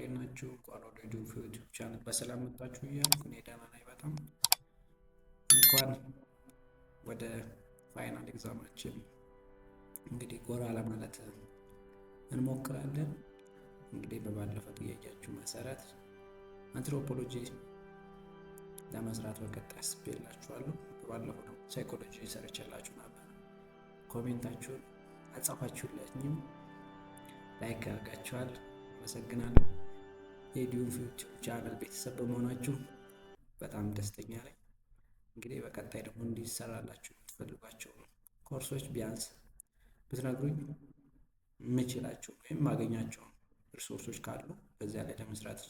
እንዴት ናችሁ? እንኳን ወደ ዩቲዩብ ቻናል በሰላም መጣችሁ እያልኩ እኔ ደህና ነኝ በጣም። እንኳን ወደ ፋይናል ኤግዛማችን እንግዲህ ጎራ ለማለት እንሞክራለን። እንግዲህ በባለፈው ጥያቄያችሁ መሰረት አንትሮፖሎጂ ለመስራት በቀጣይ አስቤላችኋለሁ። በባለፈው ደግሞ ሳይኮሎጂ ሰርቼላችሁ ነበር። ኮሜንታችሁን አጻፋችሁልኝም ላይክ አድርጋችኋል። አመሰግናለሁ። የዩቲዩብ ቻናል ቤተሰብ በመሆናችሁ በጣም ደስተኛ ነኝ። እንግዲህ በቀጣይ ደግሞ እንዲሰራላችሁ የምትፈልጓቸው ኮርሶች ቢያንስ ብትነግሩኝ የምችላቸው ወይም ማገኛቸው ሪሶርሶች ካሉ በዚያ ላይ ለመስራት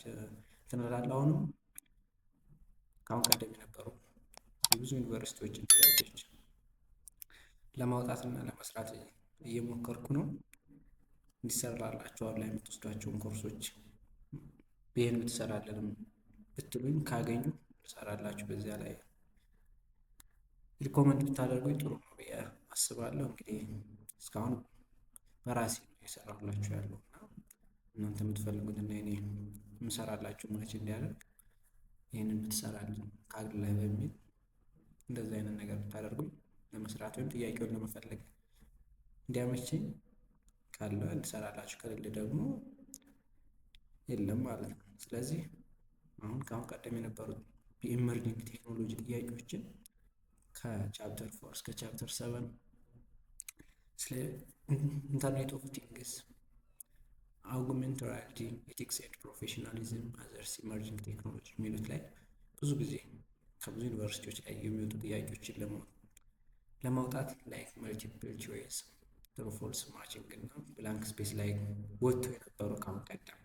ትነላለሁ። አሁንም ከአሁን ቀደም የነበሩ የብዙ ዩኒቨርሲቲዎችን ጥያቄዎች ለማውጣትና ለመስራት እየሞከርኩ ነው። እንዲሰራላችሁ አሁን ላይ የምትወስዷቸውን ኮርሶች ይህን ብትሰራለንም ብትሉኝ ካገኙ ትሰራላችሁ። በዚያ ላይ ሪኮመንድ ብታደርጉኝ ጥሩ ነው ብዬ አስባለሁ። እንግዲህ እስካሁን በራሴ ነው እየሰራሁላችሁ ያለው እና እናንተ የምትፈልጉትና እኔ የምሰራላችሁ ማች እንዲያደርግ ይህንን ብትሰራልን ካግል ላይ በሚል እንደዚህ አይነት ነገር ብታደርጉኝ ለመስራት ወይም ጥያቄውን ለመፈለግ እንዲያመችኝ ካለ እንድሰራላችሁ፣ ከሌለ ደግሞ የለም ማለት ነው። ስለዚህ አሁን ከአሁን ቀደም የነበሩት የኢመርጂንግ ቴክኖሎጂ ጥያቄዎችን ከቻፕተር 4 እስከ ቻፕተር 7 ስለ ኢንተርኔት ኦፍ ቲንግስ፣ አውግመንትድ ሪያሊቲ፣ ኤቲክስ ኤንድ ፕሮፌሽናሊዝም፣ አዘርስ ኢመርጂንግ ቴክኖሎጂ የሚሉት ላይ ብዙ ጊዜ ከብዙ ዩኒቨርሲቲዎች ላይ የሚወጡ ጥያቄዎችን ለማውጣት ላይክ መልቲፕል ቾይስ፣ ትሩ ፎልስ ማቺንግ እና ብላንክ ስፔስ ላይ ወጥቶ የነበሩ ከአሁን ቀደም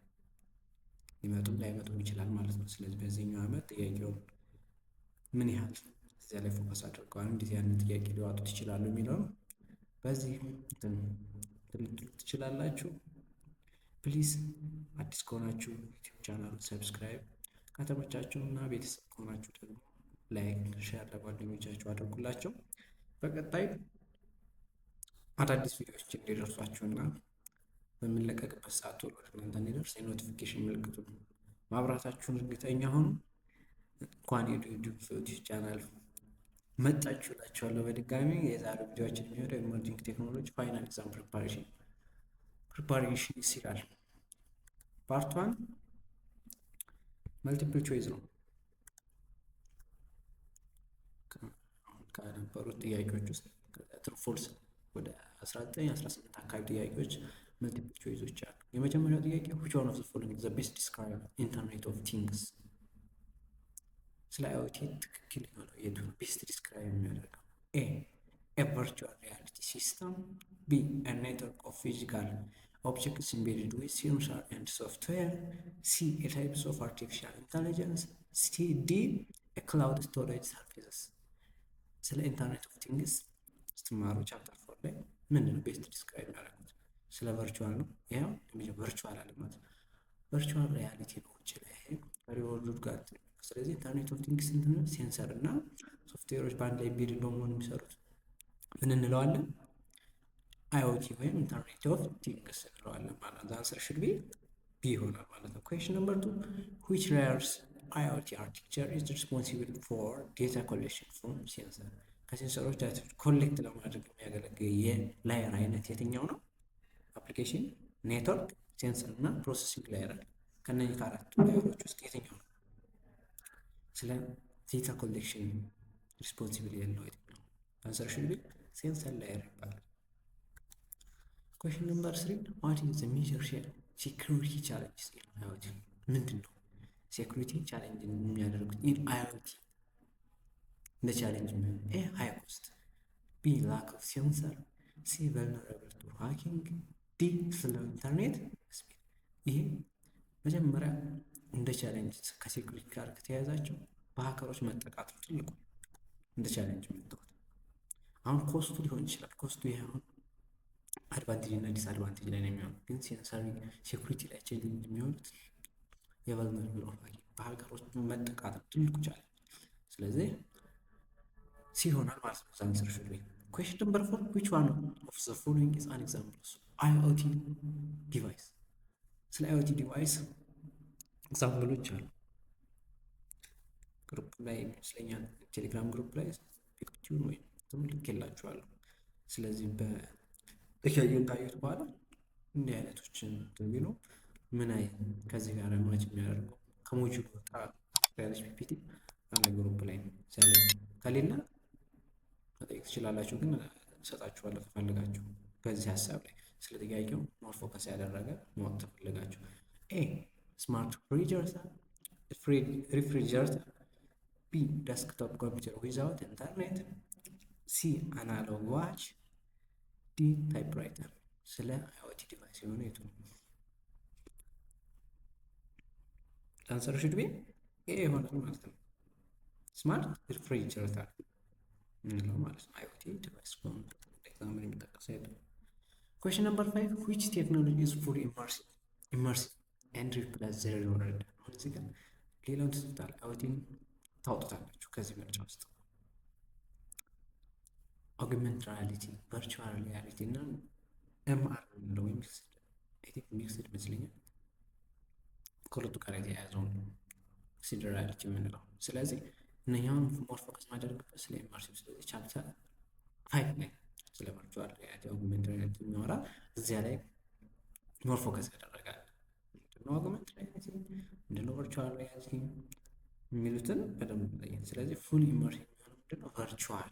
ሊመጡም ላይመጡም ይችላል ማለት ነው። ስለዚህ በዚህኛው ዓመት ጥያቄውን ምን ያህል እዚያ ላይ ፎከስ አድርገዋል፣ እንዴት ያንን ጥያቄ ሊዋጡት ይችላሉ የሚለውን በዚህ ልትሉ ትችላላችሁ። ፕሊዝ አዲስ ከሆናችሁ ዩቲዩብ ቻናሉን ሰብስክራይብ፣ ከተመቻችሁ እና ቤተሰብ ከሆናችሁ ደግሞ ላይክ፣ ሼር ለጓደኞቻችሁ አድርጉላቸው። በቀጣይ አዳዲስ ቪዲዮዎች እንዲደርሷችሁና በምንለቀቅበት ሰዓት ቶሎ ወደ እናንተ እንዲደርስ የኖቲፊኬሽን ምልክቱን ማብራታችሁን እርግጠኛ ሁኑ። እንኳን የዩቲዩብ ቻናል መጣችሁ እላችኋለሁ በድጋሚ። የዛሬው ቪዲዮችን የሚሆነው ኢመርጂንግ ቴክኖሎጂ ፋይናል ኤግዛም ፕሪፓሬሽን ይላል። ፓርት 1 መልቲፕል ቾይስ ነው። ከነበሩት ጥያቄዎች ውስጥ ትሩ ፎልስ ወደ 19-18 አካባቢ ጥያቄዎች መልቲፕል ቾይሶች አሉ። የመጀመሪያው ጥያቄ which one of the following is the best describe internet of things? ስለ IoT ትክክል የሆነው የቱ ነው ቤስት ዲስክራይብ የሚያደርገው? A virtual reality system, B a network of physical objects embedded with sensor and software, C a types of artificial intelligence, D a cloud storage services። ስለ ኢንተርኔት ኦፍ ቲንግስ ስትማሩ ቻፕተር 4 ላይ ምንድን ነው ቤስት ዲስክራይብ ያደረጉት? ስለ ቨርቹዋል ነው። ይሄው ቨርቹዋል አለ ማለት ቨርቹዋል ሪያሊቲ ነው እንጂ ላይ ከሪወርድ ጋር። ስለዚህ ኢንተርኔት ኦፍ ቲንግስ እንትን ሴንሰር እና ሶፍትዌሮች በአንድ ላይ ቢልድ እንደሆኑ የሚሰሩት ምን እንለዋለን? IoT ወይም ኢንተርኔት ኦፍ ቲንግስ እንለዋለን ማለት ነው። አንሰር should be B ይሆናል ማለት ነው። question number 2 which layers IoT architecture is responsible for data collection from sensor? ከሴንሰሮች ዳታ ኮሌክት ለማድረግ የሚያገለግል የላየር አይነት የትኛው ነው? አፕሊኬሽን፣ ኔትወርክ፣ ሴንሰር እና ፕሮሰሲንግ ላየር። ከነዚህ ከአራቱ ላየሮች ውስጥ የትኛው ነው ስለ ዴታ ኮሌክሽን ሪስፖንሲብል ያለው የትኛው? አንሰር should be ሴንሰር ላየር ይባላል። question number 3 what is the major security challenges in IoT? ምንድን ነው ሴኩሪቲ ቻሌንጅ የሚያደርጉት ኢን IoT? እንደ ቻሌንጅ ምን? A high cost, B lack of sensor, C vulnerable to hacking, D slow internet speed። ይሄ መጀመሪያ እንደ ቻሌንጅ ከሴኩሪቲ ጋር ከተያያዛቸው በሀከሮች መጠቃቱ ትልቁ እንደ ቻሌንጅ መጥተዋል። አሁን ኮስቱ ሊሆን ይችላል። ኮስቱ ይሄ አሁን አድቫንቴጅ እና ዲስአድቫንቴጅ ላይ ነው የሚሆነው። ግን ሴንሰር ሴኩሪቲ ላይ ቻሌንጅ የሚሆኑት የቨልነራብል ሀኪንግ በሀከሮች መጠቃቱ ትልቁ ቻሌንጅ። ስለዚህ ሲሆናል ማለት ነው። አንሰር should be question number 4 which one of the following is an example of IoT device? ስለ IoT ዲቫይስ ኤግዛምፕሎች አሉ ግሩፕ ላይ ይመስለኛል፣ ቴሌግራም ግሩፕ ላይ ፒክቸሩን ወይም ልኬላችኋለሁ። ስለዚህ በእያየን ካዩት በኋላ እንዲህ አይነቶችን ቢሉ ምን አይነት ከዚህ ጋር ማች የሚያደርገው ከሞጁል ወጣ ያለች ፒፒቲ አንድ ግሩፕ ላይ ነው። ከሌላ መጠየቅ ትችላላችሁ፣ ግን እሰጣችኋለሁ ከፈልጋችሁ በዚህ ሀሳብ ላይ ስለ ጥያቄው ሞር ፎከስ ያደረገ ማወቅ ተፈልጋችሁ። ኤ ስማርት ሪፍሪጀሬተር፣ ቢ ዴስክቶፕ ኮምፒውተር ዊዛውት ኢንተርኔት፣ ሲ አናሎግ ዋች፣ ዲ ታይፕራይተር። ስለ አይኦቲ ዲቫይስ የሆነ የቱ ነው? አንሰር ሹድ ቢ ኤ ይሆናል ማለት ነው። ስማርት ሪፍሪጀሬተር ምንለው ማለት ነው። አይኦቲ ዲቫይስ በሆነ ኤግዛምፕል የሚጠቀሰው የለም። Question number 5, which technology is fully immersive and replace the real world? አሁን እዚህ ጋር ሌላውን ትስታል አይኦቲን ታውጡታላችሁ ከዚህ ምርጫ ውስጥ አግመንት ሪያሊቲ፣ ቨርቹዋል ሪያሊቲ እና ኤምአር ነው ወይም ሚክስድ ይመስለኛል ከሁለቱ ጋር የተያያዘው ሚክስድ ሪያሊቲ የምንለው። ስለዚህ እነኛውን ሞር ፎከስ ማድረግበት ስለ ኢመርሲቭ፣ ስለዚህ ቻፕተር 5 ላይ ስለ ቨርቹዋል ሪያሊቲ አግመንት ሪያሊቲ የሚያወራ እዚያ ላይ ሞር ፎከስ ያደረጋል። ምንድነው አግመንት ሪያሊቲ፣ ምንድነው ቨርቹዋል ሪያሊቲ የሚሉትን በደንብ ለየን። ስለዚህ ፉል ኢመርሲቭ የሚሆነው ምንድነው ቨርቹዋል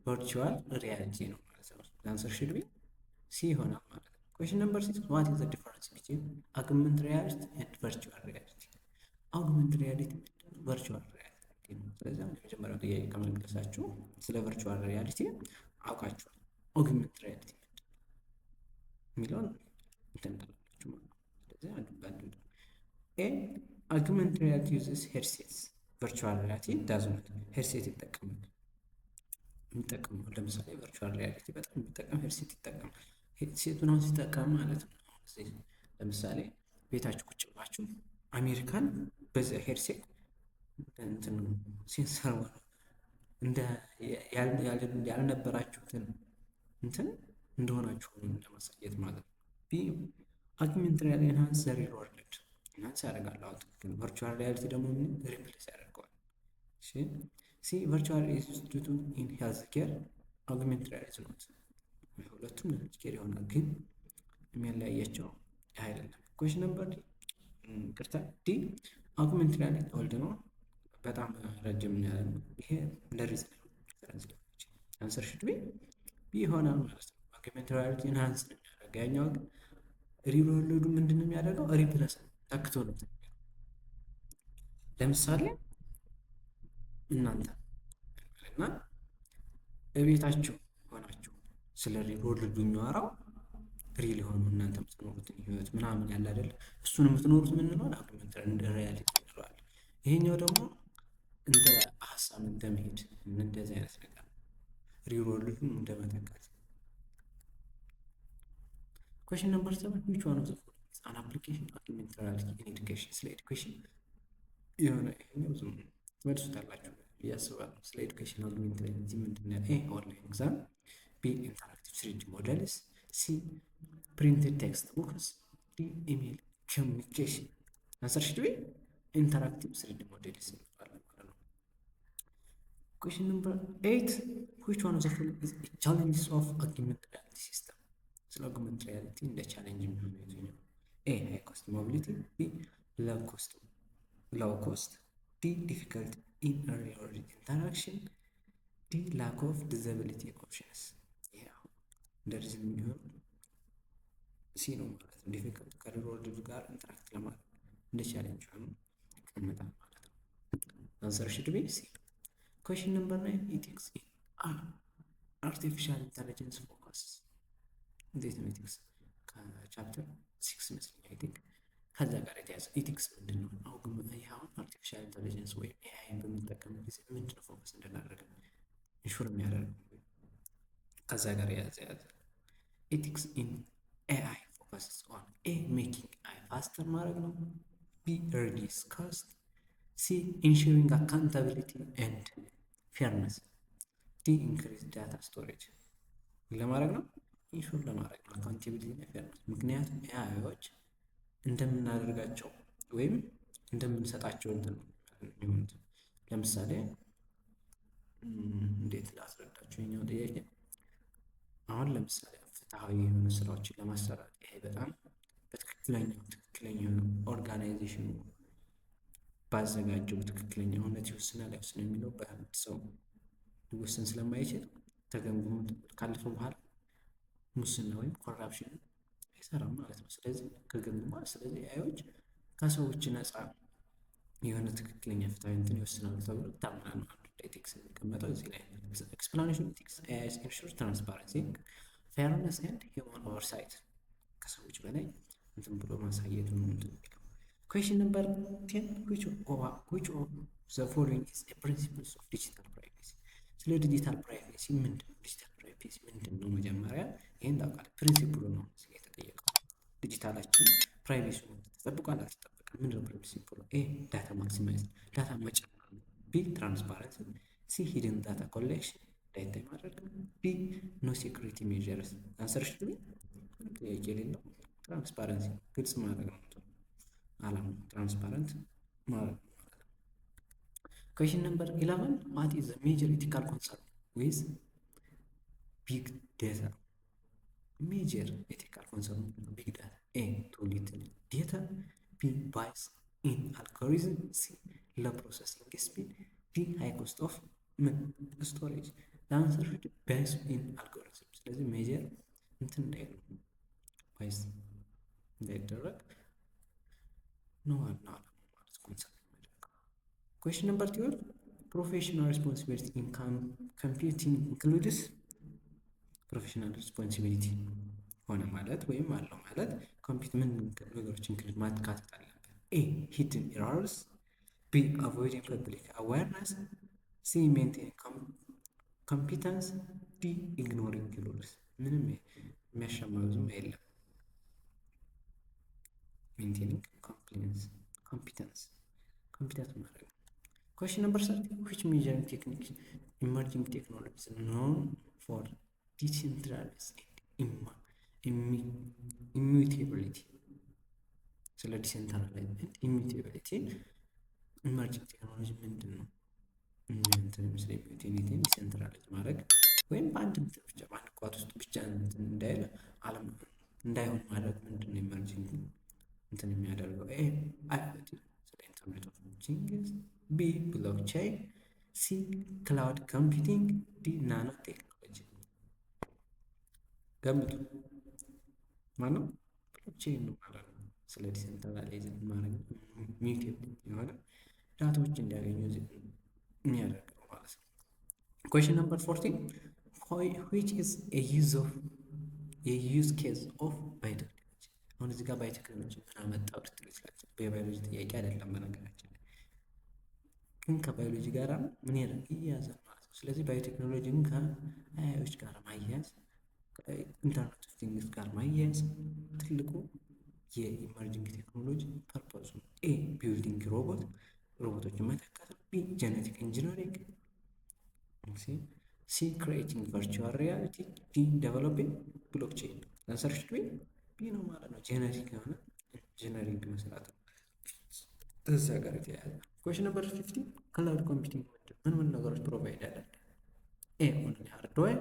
ቨርቹዋል ሪያሊቲ ነው ማለት ነው። አንሰር ሹድ ቢ ሲ ይሆናል ማለት ነው። ኩዌስችን ነምበር 6 ዋት ኢዝ ዘ ዲፈረንስ ቢትዊን አግመንት ሪያሊቲ ኤንድ ቨርቹዋል ሪያሊቲ? አግመንት ሪያሊቲ ቨርቹዋል ሪያሊቲ ነው። ስለዚህ የመጀመሪያው ጥያቄ ከመለሳችሁ ስለ ቨርቹዋል ሪያሊቲ አውቃችኋል። አግመንት ሪያሊቲ የሚለውን እንተንተላችሁ ማለት ነው። ስለዚህ አንዱ ባንዱ ኤ አግመንት ሪያሊቲ ዩዝስ ሄድሴትስ፣ ቨርቹዋል ሪያሊቲ ዳዝ ኖት። ሄድሴት ይጠቀማል የሚጠቀመው ለምሳሌ ቨርቹዋል ሪያሊቲ በጣም የሚጠቀም ሄድሴት ይጠቀማል። ሄድሴቱን አሁን ሲጠቀም ማለት ነው ለምሳሌ ቤታችሁ ቁጭ ብላችሁ አሜሪካን በዚያ ሄድሴት እንትን ሴንሰር እንደ ያልነበራችሁትን እንትን እንደሆናችሁ ለማሳየት ማለት ነው። ቢ አግመንት ሪያሊቲ ኢንሃንስ ዘ ሪል ወርልድ፣ ኢንሃንስ ያደርጋል። አሁን ግን ቨርቹዋል ሪያሊቲ ደግሞ ሪፕሌስ ያደርገዋል። እሺ ሲ ቨርቹዋል ኢንስቲትዩት ኢን ሄልዝ ኬር፣ አግመንት ሪያሊቲ ነው። ሁለቱም ሄልዝ ኬር ይሆናል፣ ግን የሚያለያያቸው አይደለም። ኩዌስችን ነምበር ቅርታ ዲ አግመንት ሪያሊቲ ኦልድ ነው፣ በጣም ረጅም ያለ ነው። ይሄ ለሪዝን ዲፈረንስ ነው። አንሰር ሹድ ቢ ይሆናል ማለት ነው። አግመንት ሪያሊቲ ኢንሃንስ ነው የሚያደርገው፣ ያኛው ግን ሪል ወርልዱ ምንድን ነው የሚያደርገው? ሪፕሌስ ተክቶ ነው። ለምሳሌ እናንተ እና እቤታችሁ ሆናችሁ ስለ ሪል ወርልዱ የሚያወራው ሪል የሆኑ እናንተ የምትኖሩትን ህይወት ምናምን ያለ አይደለ? እሱን የምትኖሩት ምን እንለዋለን? አግመንት እንደ ሪያሊቲ እንለዋለን። ይሄኛው ደግሞ እንደ ሀሳብ እንደመሄድ እንደዚህ አይነት ነገር ሪል ወርልዱን እንደመተካት። ኩዌስችን ነምበር 7 which one of the following is an application of augmented reality in education? ስለ ኤዱኬሽን የሆነ ይሄኛው ዝም ትመልሱታላችሁ ብዬ አስባለሁ። ስለ ኤዱኬሽን አግመንት ሪያሊቲ ምንድን ነው? ኤ ኦንላይን ኤግዛም፣ ቢ ኢንተራክቲቭ 3D ሞዴልስ፣ ሲ ፕሪንትድ ቴክስት ቡክስ፣ ዲ ኢሜል ኮሚኒኬሽን። አንሰር ሹድ ቢ ኢንተራክቲቭ 3D ሞዴልስ ይባላል ማለት ነው። ኩዌስችን ነምበር 8 which one of the following is a challenges of augmented reality system? ስለ አግመንት ሪያሊቲ እንደ ቻሌንጅ የሚሆነው የትኛው? ኤ ሃይ ኮስት ሞቢሊቲ፣ ቢ ሎው ኮስት፣ ዲ ዲፊከልት ኢን ሪል ወርልድ ኢንተራክሽን፣ ዲ ላክ ኦፍ ዲዛቢሊቲ ኦፕሽንስ። ይሄ አሁን እንደ ሪዝን የሚሆነው ሲ ነው ማለት ነው። ዲፊከልት ከሪል ወርልድ ጋር ኢንተራክት ለማድረግ እንደ ቻሌንጅ ሆኖ ይቀመጣል ማለት ነው። አንሰር ሹድ ቢ ሲ። ኩዌስችን ነምበር 9 ኢቲክስ ኢን አርቲፊሻል ኢንተለጀንስ ፎከስ። እንዴት ነው ኢቲክስ? ከቻፕተር 6 መስለኝ አይ ቲንክ ከዛ ጋር የተያዘ ኢቲክስ ምንድን ነው? አሁን አርቲፊሻል ኢንተለጀንስ ወይም ኤአይን በምንጠቀም ጊዜ ምንድን ነው ፎከስ እንድናደርግ ኢንሹር የሚያደርገው? ከዛ ጋር የያዘ ኢቲክስ ኢን ኤአይ ፎከስስ ኦን ኤ ሜኪንግ አይ ፋስተር ማድረግ ነው፣ ቢ ሪዲዩስ ኮስት፣ ሲ ኢንሹሪንግ አካውንታቢሊቲ ኤንድ ፌርነስ፣ ዲ ኢንክሪዝ ዳታ ስቶሬጅ። ለማድረግ ነው ኢንሹር ለማድረግ ነው አካውንታቢሊቲ እና ፌርነስ። ምክንያቱም ኤአይዎች እንደምናደርጋቸው ወይም እንደምንሰጣቸው እንትን የሚሆኑት። ለምሳሌ እንዴት ላስረዳችሁ? የኛው ጥያቄ አሁን ለምሳሌ ፍትሐዊ የሆኑ ስራዎችን ለማሰራት ይሄ በጣም ትክክለኛው ኦርጋናይዜሽኑ ባዘጋጀው ትክክለኛ እውነት ይወስናል አይወስን የሚለው በአንድ ሰው ሊወስን ስለማይችል ተገምግሞ ካለፈ በኋላ ሙስና ወይም ኮራፕሽን አይሰራም ማለት ነው። ስለዚህ ከገምግሟል። ስለዚህ ኤአይዎች ከሰዎች ነፃ የሆነ ትክክለኛ ፍትሐዊ እንትን ይወስናሉ ተብሎ ይታመናል ማለት ነው። ኤቲክስ የሚቀመጠው እዚህ ላይ ኤክስፕላኔሽን ኤቲክስ ኤአይ ኢንሹር ትራንስፓረንሲ ፌርነስ ኤንድ ሂውማን ኦቨርሳይት ከሰዎች በላይ እንትን ብሎ ማሳየቱ ነው እንትን የሚለው። ኩዌሽን ነምበር 10 which of the following is a principles of digital privacy? ስለ ዲጂታል ፕራይቬሲ ምንድን ነው? ዲጂታል ፕራይቬሲ ምንድን ነው? መጀመሪያ ይሄን ታውቃለህ። ፕሪንሲፕሉ ነው የተጠየቀው። ዲጂታላችን ፕራይቬሲውን ተጠብቋል አልተጠበቀም? ምንድን ነው ፕሪንሲፕሉ? ኤ ዳታ ማክሲማይዝ ዳታ መጨመር ነው። ቢ ትራንስፓረንሲ፣ ሲ ሂድን ዳታ ኮሌክሽን ዳታ ማድረግ፣ ቢ ኖ ሴኩሪቲ ሜዠርስ። አንሰር ሽድ ቢ ጥያቄ የሌለው ትራንስፓረንሲ ግልጽ ማድረግ ነው። አላማ ትራንስፓረንት ማለት ነው። ኩዌሽን ነምበር 11 what is the major ethical concern with big data? ሜጀር ኤቲካል ኮንሰርን ቢግ ዳታ ኤ ቱ ሊትል ዴታ፣ ቢ ባይስ ኢን አልጎሪዝም፣ ሲ ሎ ፕሮሰሲንግ ስፒድ፣ ዲ ሃይ ኮስት ኦፍ ምን ስቶሬጅ። ለአንሰር ሽድ ባይስ ኢን አልጎሪዝም። ስለዚህ ሜጀር እንትን እንዳይሉ ባይስ እንዳይደረግ ነው ዋና አላማ ማለት ኮንሰርን የሚያደርገው። ኩዌሽን ነምበር 12 ፕሮፌሽናል ሬስፖንሲቢሊቲ ኢን ኮምፒውቲንግ ኢንክሉድስ ፕሮፌሽናል ሬስፖንሲቢሊቲ ሆነ ማለት ወይም አለው ማለት ኮምፒውተር ምን ነገሮች ኢንክሉድ ማካተት አለበት? ኤ ሂድን ኤረርስ፣ ቢ አቮይዲንግ ፐብሊክ አዌርነስ፣ ሲ ሜንቴኒንግ ኮምፒተንስ፣ ዲ ኢግኖሪንግ ሩልስ። ምንም የሚያሻማ ብዙም የለም። ሜንቴኒንግ ኮምፒተንስ ማድረግ። ኩዌሽን ነምበር 30 which measuring techniques emerging technologies known for decentralized ኢሚዩቴቢሊቲ። ስለ ዲሴንትራላይዝድ ኢሚዩቴቢሊቲ ኢመርጂንግ ቴክኖሎጂ ምንድን ነው? ስለ ኢሚዩቴቢሊቲን ዲሴንትራላይዝ ማድረግ ወይም በአንድ እንትን ብቻ በአንድ ቋት ውስጥ ብቻ እንዳይል ዓለም እንዳይሆን ማድረግ ምንድን ነው ኢመርጂንግ እንትን የሚያደርገው? ኤ አይኦቲ ስለ ኢንተርኔት ኦፍ ቲንግስ፣ ቢ ብሎክቼን፣ ሲ ክላውድ ኮምፒውቲንግ፣ ዲ ናኖ ቴክኖሎጂ። ገምቱ። ማነው? ብሎክቼን ነው ማለት ነው። ስለ ዲሴንትራላይዝድ ማድረግ ሚውቴብል የሆነ ዳታዎች እንዲያገኙ የሚያደርገው ማለት ነው። ኩዌሽን ነምበር 14 which is a use case of biotechnology? አሁን እዚህ ጋር ባዮቴክኖሎጂ ምን አመጣው ልትሉ ይችላል። በባዮሎጂ ጥያቄ አይደለም በነገራችን ላይ ግን ከባዮሎጂ ጋር ምን ይያዛል ማለት ነው። ስለዚህ ባዮቴክኖሎጂን ከአይኦች ጋር ማያያዝ ኢንተርኔት ኦፍ ቲንግስ ጋር ማያያዝ ትልቁ የኢመርጂንግ ቴክኖሎጂ ፐርፖዝ ነው። ኤ ቢልዲንግ ሮቦቶችን መተካት፣ ቢ ጄኔቲክ ኢንጂነሪንግ፣ ሲ ክሬቲንግ ቨርቹዋል ሪያሊቲ፣ ዲ ዴቨሎፒንግ ብሎክቼን። አንሰር ሽድ ቢ ነው ማለት ነው። ጄኔቲክ የሆነ ኢንጂነሪንግ መስራት ነው እዚያ ጋር የተያያዘ። ኩዌሽን ነምበር 15 ክላውድ ኮምፒውቲንግ ምን ነገሮች ፕሮቫይድ ያደርጋል? ኤ ኦንሊ ሃርድዌር፣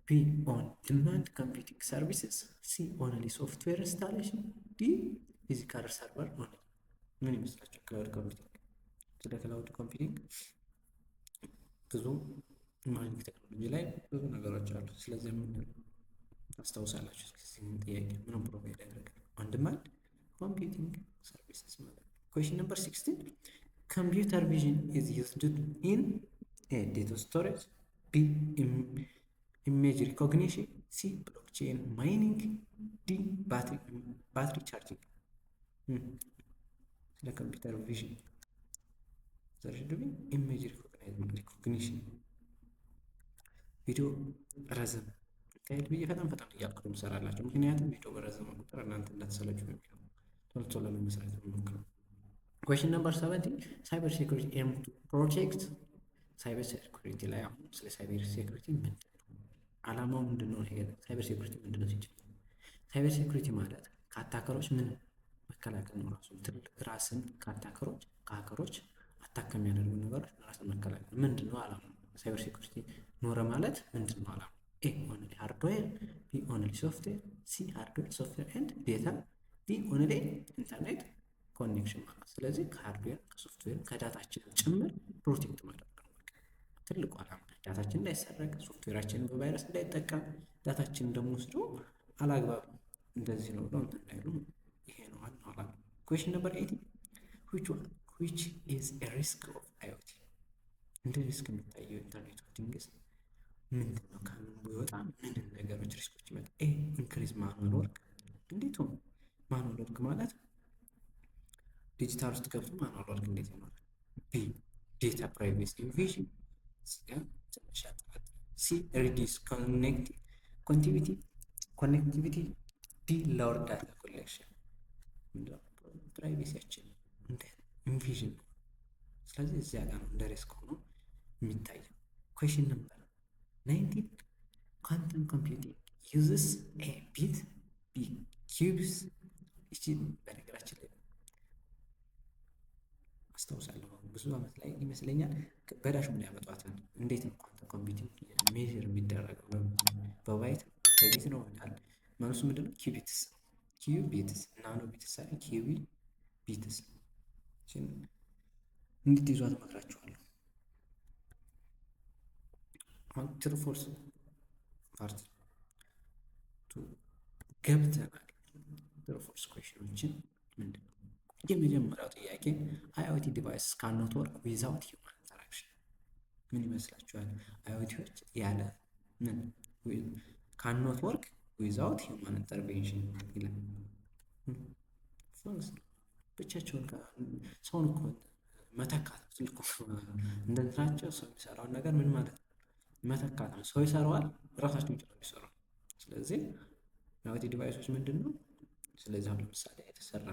ቢ ኦን ዲማንድ ኮምፒውቲንግ ሰርቪስስ፣ ሲ ኦንሊ ሶፍትዌር ኢንስታሌሽን፣ ዲ ፊዚካል ሰርቨር ኦንሊ። ምን ይመስላችኋል? ክላውድ ኮምፒውቲንግ። ስለ ክላውድ ኮምፒውቲንግ ብዙ ኢመርጂንግ ቴክኖሎጂ ላይ ብዙ ነገሮች አሉ። ስለዚህ ምን ታስታውሳላችሁ? እስኪ ጥያቄ ምንም ፕሮቫይድ ያደርጋል? ኦን ዲማንድ ኮምፒውቲንግ ሰርቪስስ ማለት ነው። Question number 16 computer vision is used in A data storage, B image recognition, C blockchain mining, D battery charging. The computer vision there should be image recognition. ቪዲዮ ረዘም ታይት ብዬ ፈጣን እያልኩ እሰራላችሁ። ምክንያቱም ቪዲዮ በረዘመ ቁጥር እናንተ እንዳትሰለቹ ነው የሚለው ቶሎ ለመስራት ነው። ኩዌሽን ነምበር 17 ሳይበር ሴኩሪቲ ኤም ቱ ፕሮቴክት። ሳይበር ሴኩሪቲ ላይ አሁን ስለ ሳይበር ሴኩሪቲ ምንድን ነው ዓላማው ምንድን ነው? ሳይበር ሴኩሪቲ ምንድን ነው? ሲጀምር ሳይበር ሴኩሪቲ ማለት ከአታከሮች ምን መከላከል ነው ራሱ ትልቅ ራስን ከሀከሮች አታክ የሚያደርጉ ነገሮች ራስን መከላከል ምንድን ነው አላማው? ሳይበር ሴኩሪቲ ኖረ ማለት ምንድን ነው አላማው? ኤ ኦንሊ ሃርድዌር፣ ቢ ኦንሊ ሶፍትዌር፣ ሲ ሃርድዌር ሶፍትዌር ኤንድ ዴታ፣ ዲ ኦንሊ ኢንተርኔት ኮኔክሽን ማለት። ስለዚህ ከሃርድዌር ከሶፍትዌር ከዳታችን ጭምር ፕሮቴክት ማድረግ ነው ትልቁ አላማ። ዳታችን እንዳይሰረቅ፣ ሶፍትዌራችንን በቫይረስ እንዳይጠቀም፣ ዳታችንን ደግሞ ወስዶ አላግባብ እንደዚህ ነው ብለው እንትን እንዳይሉ ይሄ ነው ዋናው አላማ። ኩዌሽን ነምበር 18 which is a risk of IoT? እንደ ሪስክ የሚታየው ኢንተርኔት ኦፍ ቲንግስ ምንድን ነው? ከምን ቢወጣ ምንም ነገሮች ሪስኮች ይመጣ? ኤ ኢንክሪዝ ማኑዋል ወርክ። እንዴት ነው ማኑዋል ወርክ ማለት? ዲጂታል ውስጥ ገብቶ ማኑዋል ወርክ እንዴት ይኖራል? ቢ ዴታ ፕራይቬሲ ኢንቬዥን። ሲ ሪዲስ ኮኔክቲቪቲ። ዲ ላወር ዳታ ኮሌክሽን። ፕራይቬሲያችን እንደ ኢንቬዥን ነው። ስለዚህ እዚያ ጋር ነው እንደ ሪስክ ሆኖ የሚታየው። ኩዌሽን ነምበር 19 ኳንተም ኮምፒውቲንግ ዩዝስ ኤ ቢት ቢ ኪዩብስ። እቺ በነገራችን ላይ አስታውሳለሁ ብዙ ዓመት ላይ ይመስለኛል በዳሽ ምን ያመጧታል። እንዴት ነው ኳንተም ኮምፒውቲንግ ሜዥር የሚደረገው? በባይት በቢት ነው ይላል። መልሱ ምንድነው? ኪዩቢትስ ናኖ ቢትስ ሳይሆን ኪዩቢትስ። እንድትይዟት እመክራችኋለሁ። አሁን ትሩ ፎልስ ፓርት ቱ ገብተናል። ትሩ ፎልስ ኩዌሽኖችን ምንድን ነው? የመጀመሪያው ጥያቄ አይኦቲ ዲቫይስ ካኖት ወርክ ዊዛውት ሂውማን ኢንተራክሽን። ምን ይመስላችኋል? አይኦቲዎች ያለ ምን ካኖት ወርክ ዊዛውት ሂውማን ኢንተርቬንሽን ይላል። ፎልስ ነው። ብቻቸውን ሰውን እኮ መተካት ትልቁ እንደንትናቸው ሰው የሚሰራውን ነገር ምን ማለት ነው? መተካት ነው። ሰው ይሰራዋል፣ ራሳቸውን ችለው የሚሰሩ። ስለዚህ አይኦቲ ዲቫይሶች ምንድን ነው? ስለዚህ አሁን ለምሳሌ የተሰራ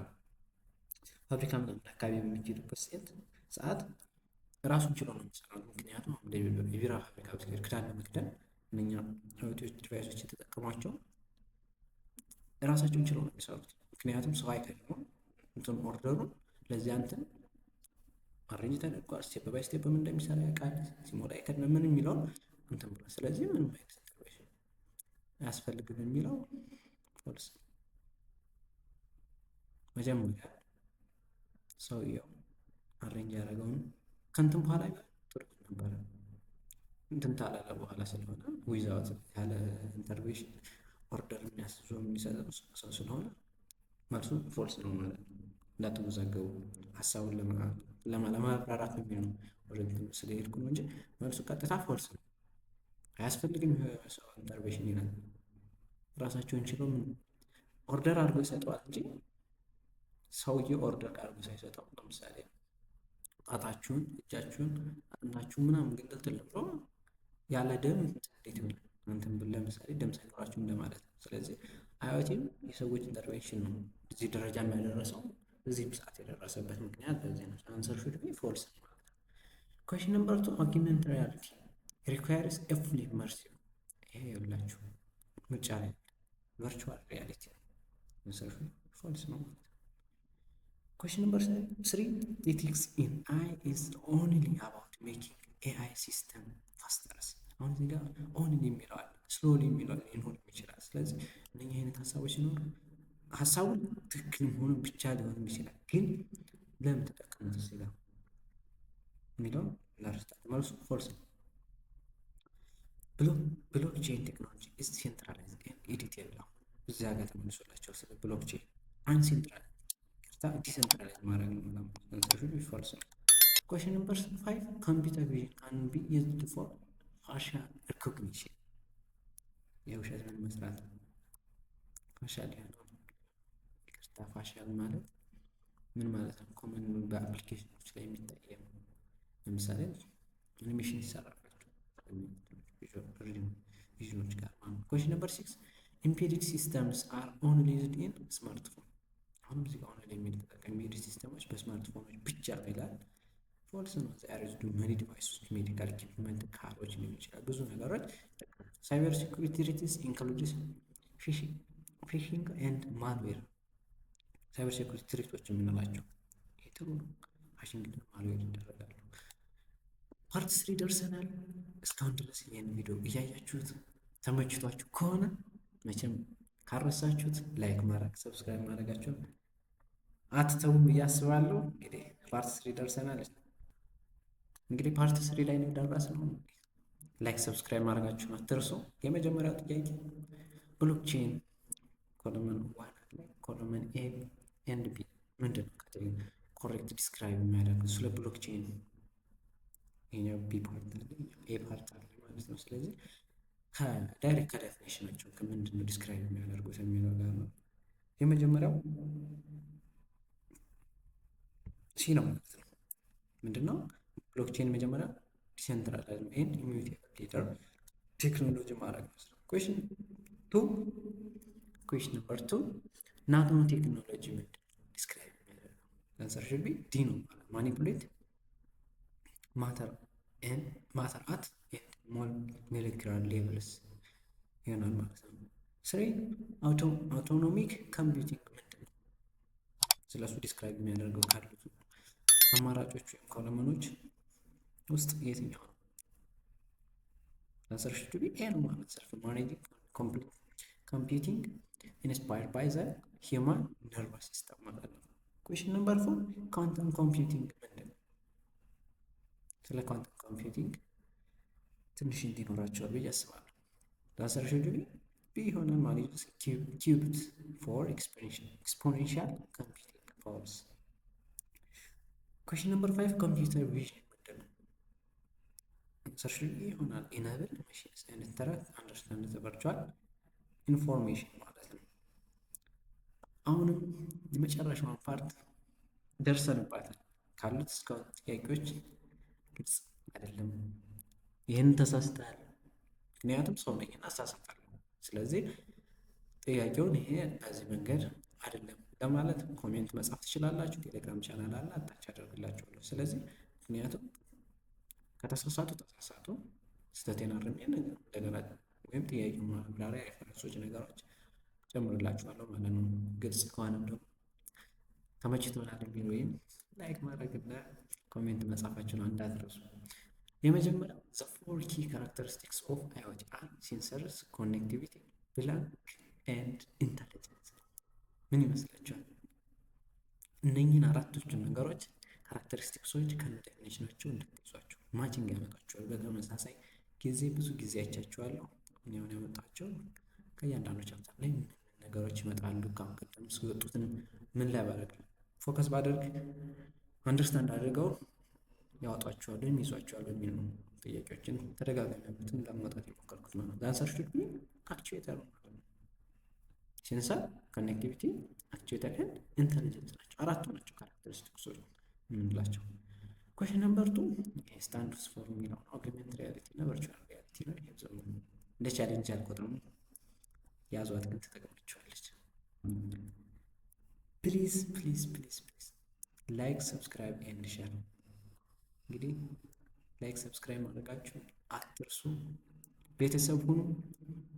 ፋብሪካ ምናምን አካባቢ በሚሄዱበት ሰዓት ራሱን ችሎ ነው የሚሰራው። ምክንያቱም የቢራ ፋብሪካ ብትሄድ ክዳን ለመክደን እነኛ አይኦቲ ዲቫይሶች የተጠቀሟቸው ራሳቸውን ችለው ነው የሚሰሩት። ምክንያቱም ሰው አይከድም እንትን ኦርደሩን ለዚያ እንትን አሬንጅ ተደርጓል። ስቴፕ ባይ ስቴፕ ምን እንደሚሰራ ያውቃል። ሲሞላ አይከድም ምን የሚለውን እንትን ብሏል። ስለዚህ ምንም አይነት ኢንተርቬንሽን አያስፈልግም የሚለው ፎልስ። መጀመሪያ ሰውየው አሬንጅ ያደረገውን ከእንትን በኋላ ጥሩ ነበረ እንትን ታላለ በኋላ ስለሆነ ዊዛውት ያለ ኢንተርቬንሽን ኦርደር የሚያስይዘው የሚሰጠው ሰው ስለሆነ መልሱ ፎልስ ነው ማለት ነው። እንዳትወዛገቡ ሀሳቡን ለማብራራት የሚል ነው ወደ ስለሄድኩ ነው እንጂ መልሱ ቀጥታ ፎልስ ነው። አያስፈልግም ሰው ኢንተርቬንሽን ይላል። ራሳቸውን ችሎ ምን ኦርደር አድርጎ ይሰጠዋል እንጂ ሰውዬው ኦርደር አድርጎ ሳይሰጠው ለምሳሌ ጣታችሁን፣ እጃችሁን፣ አጥንታችሁን ምናምን ግንጥል ብሎ ያለ ደም እንዴት ይሆናል? እንትን ለምሳሌ ደም ሳይኖራችሁ እንደማለት ነው። ስለዚህ አይኦቲም የሰዎች ኢንተርቬንሽን ነው እዚህ ደረጃ የሚያደረሰው። እዚህም ሰዓት የደረሰበት ምክንያት በዚህ ነው። አንሰር ሹድ ቢ ፎልስ ማለት ነው። ኩዌሽን ነምበር 2 አugmented reality requires a fully immersive። ይሄ ይኸውላችሁ ምርጫ ላይ ቨርቹዋል ሪያሊቲ ነው። አንሰር ሹድ ፎልስ ነው ማለት ነው። ኩዌሽን ነምበር 3 ethics in AI is only about making AI system faster። አሁን እዚህ ጋር ኦንሊ የሚለው አለ፣ ስሎሊ የሚለው ሊኖር ይችላል። ስለዚህ እነኛ አይነት ሀሳቦች ሲኖሩ ሀሳቡን ትክክል መሆኑን ብቻ ሊሆን ይችላል፣ ግን ለምን ተጠቀሙት እዚህ ጋር የሚለው ላርስታት መልሱ ፎልስ ነው። ብሎክቼን ቴክኖሎጂ ኢዝ ሴንትራላይዝድ ኤንድ ኢዲቴብል። እዚያ ጋር ተመልሶላቸው ስለ ብሎክቼን አንሴንትራላይዝድ ዲሴንትራላይዝድ ማድረግ ነው። አንሰር ፎልስ ነው። ኩዌሽን ነምበር 5 ኮምፒውተር ቪዥን ካን ቢ ዩዝድ ፎር ፋሻል ሪኮግኒሽን። የውሸት ምን መስራት ነው? ፋሻል ያለው ይቅርታ፣ ፋሻል ማለት ምን ማለት ነው? ኮመን በአፕሊኬሽኖች ላይ የሚታየው ለምሳሌ አኒሜሽን ይሰራባቸው ቪዥኖች ጋር ማለት። ኩዌሽን ነምበር 6 ኢምቤድድ ሲስተምስ አር ኦንሊ ዩዝድ ኢን ስማርትፎን። አሁን እዚህ ጋር ኦንሊ የሚል ተጠቃሚ ኢምቤድድ ሲስተሞች በስማርትፎኖች ብቻ ይላል። ፎልስ ነው። ዛሬ ሜዲ ዲቫይሶች፣ ሜዲካል ኢኩዊፕመንት፣ ካሮች ሊሆን ይችላል። ብዙ ነገሮች ሳይበር ሴኩሪቲ ሪስክስ ኢንክሉድስ ፊሽንግ ኤንድ ማልዌር። ሳይበር ሴኩሪቲ ትሪቶች የምንላቸው ይሄ ጥሩ ነው። ዋሽንግተን ማልዌር ይደረጋሉ። ፓርት 3 ደርሰናል። እስካሁን ድረስ ይህን ቪዲዮ እያያችሁት ተመችቷችሁ ከሆነ መቼም ካረሳችሁት ላይክ ማድረግ ሰብስክራይብ ማድረጋችሁን አትተውም ብዬ አስባለሁ። እንግዲህ ፓርት 3 ደርሰናል። እንግዲህ ፓርት 3 ላይ ነው ደረስነው። ላይክ ሰብስክራይብ ማድረጋችሁን አትርሱ። የመጀመሪያው ጥያቄ ብሎክቼን ኮለመን 1 ላይ ኮለመን ኤ ኤንድ ቢ ምንድን ነው ካተጎሪ ኮሬክት ዲስክራይብ የሚያደርገው ስለ ብሎክቼን ይሄኛው ቢ ፓርት አለ ኤ ፓርት አለ ማለት ነው። ስለዚህ ከዳይሬክት ከዴፊኒሽናቸው ከምንድን ነው ዲስክራይብ የሚያደርጉት የሚለው ጋር ነው። የመጀመሪያው ሲ ነው ማለት ነው። ምንድነው ብሎክቼን መጀመሪያ ዲሴንትራላይዝድ ኤንድ ኢሚዩቴብል ሌተር ቴክኖሎጂ ማድረግ ነው። ኩዌሽን ነምበር 2 ናኖ ቴክኖሎጂ ምንድን ነው ዲስክራይብ የሚያደርገው? አንሰር ሹድ ቢ ዲ ነው ማለት ማኒፑሌት ማተር አት ኤንድ ሞለኪውላር ሌቭልስ ይሆናል ማለት ነው። 3 አውቶኖሚክ ኮምፒውቲንግ ምንድን ነው? ስለሱ ዲስክራይብ የሚያደርገው ካሉት አማራጮች ወይም ኮለመኖች ውስጥ የትኛው ነው? አንሰር ሹድ ቢ ኤ ነው ማለት ሰልፍ ማኔጂንግ ኮምፒውቲንግ ኢንስፓየርድ ባይ ዘ ሂውማን ነርቨስ ሲስተም ማለት ነው። ኩዌሽን ነምበር 4 ኳንተም ኮምፒውቲንግ ምንድን ነው? ስለ ኳንተም ኮምፒውቲንግ ትንሽ እንዲኖራቸዋል ብዬ አስባለሁ። አንሰር ሹድ ቢ ይሆናል ማለት ኪዩብድ ፎር ኤክስፖኔንሻል ኮምፒውቲንግ ፓወርስ። ኩዌሽን ነምበር 5 ኮምፒውተር ቪዥን ምንድን ነው? አንሰር ሹድ ቢ ይሆናል ኢናብል ማሽንስ ኤንድ ኢንተራክት አንደርስታንድ ዘ ቨርቹዋል ኢንፎርሜሽን ማለት ነው። አሁንም የመጨረሻውን ፓርት ደርሰንባታል። ካሉት እስካሁን ጥያቄዎች ግልጽ አይደለም። ይህን ተሳስተሃል፣ ምክንያቱም ሰው ነኝ እና አሳሳታለሁ። ስለዚህ ጥያቄውን ይሄ በዚህ መንገድ አይደለም ለማለት ኮሜንት መጻፍ ትችላላችሁ። ቴሌግራም ቻናል አለ አታች አደርግላችኋለሁ። ስለዚህ ምክንያቱም ከተሳሳቱ ተሳሳቱ፣ ስህተቴን አርሜ እንደገና ወይም ጥያቄው ማብራሪያ የፈረሶች ነገሮች ጨምርላችኋለሁ ማለት ነው። ግልጽ ከሆነም ደግሞ ተመችቶናል የሚል ወይም ላይክ ማድረግና ኮሜንት መጻፋችሁን እንዳትረሱ። የመጀመሪያው ዘ 4 ኪ ካራክተሪስቲክስ ኦፍ አይኦቲ አር ሴንሰርስ፣ ኮኔክቲቪቲ፣ ብላንክ ኤንድ ኢንተሊጀንስ። ምን ይመስላችኋል? እነኚህን አራቶቹን ነገሮች ካራክተሪስቲክሶች ከነ ዴፊኒሽናቸው እንድትይዟቸው ማቺንግ ያመጣችኋል። በተመሳሳይ ጊዜ ብዙ ጊዜ አይቻችኋለሁ። እኔውን ያመጣቸው ከእያንዳንዱ ቻፕተር ላይ ምን ነገሮች ይመጣሉ። ካሁን ቀደም ሲወጡትን ምን ላይ ባደርግ ፎከስ ባደርግ አንደርስታንድ አድርገው ያወጧቸዋል ወይም ይዟቸዋል የሚል ነው። ጥያቄዎችን ተደጋጋሚ ያሉትን ለማውጣት የሞከርኩት ማለት ነው። አንሰር ሹድ ቢ አክቹዌተር ነው ማለት ነው። ሴንሰር፣ ኮኔክቲቪቲ፣ አክቹዌተር ኤንድ ኢንተሊጀንስ ናቸው። አራቱ ናቸው ካራክተሪስቲክሶች የምንላቸው። ኩዌሽን ነምበር 2 ስታንድስ ፎር የሚለው ኦግመንት ሪያሊቲ እና ቨርቹዋል ሪያሊቲ ነው። ይሄ እንደ ቻሌንጅ አልቆጥረም። ያዟት ግን ተጠቅማችኋለች። ፕሊዝ ፕሊዝ ፕሊዝ ፕሊዝ ላይክ ሰብስክራይብ ኤንድ ሼር። እንግዲህ ላይክ ሰብስክራይብ ማድረጋችሁ አትርሱ። ቤተሰብ ሁኑ።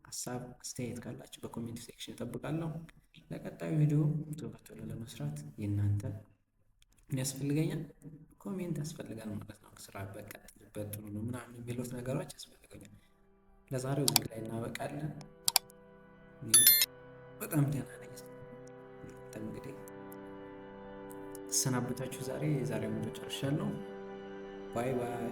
ሀሳብ አስተያየት ካላችሁ በኮሜንት ሴክሽን እጠብቃለሁ። ለቀጣዩ ቪዲዮ ቶሎ ለመስራት የእናንተ ምን ያስፈልገኛል? ኮሜንት ያስፈልጋል ማለት ነው። ስራ በቀጥልበት ጥሩ ነው ምናምን የሚሉት ነገሮች ያስፈልገኛል። ለዛሬው እዚህ ላይ እናበቃለን። በጣም ደህና ነኝ። እንግዲህ ተሰናብታችሁ የዛሬው ቪዲዮ ጨርሻለሁ። ባይ ባይ።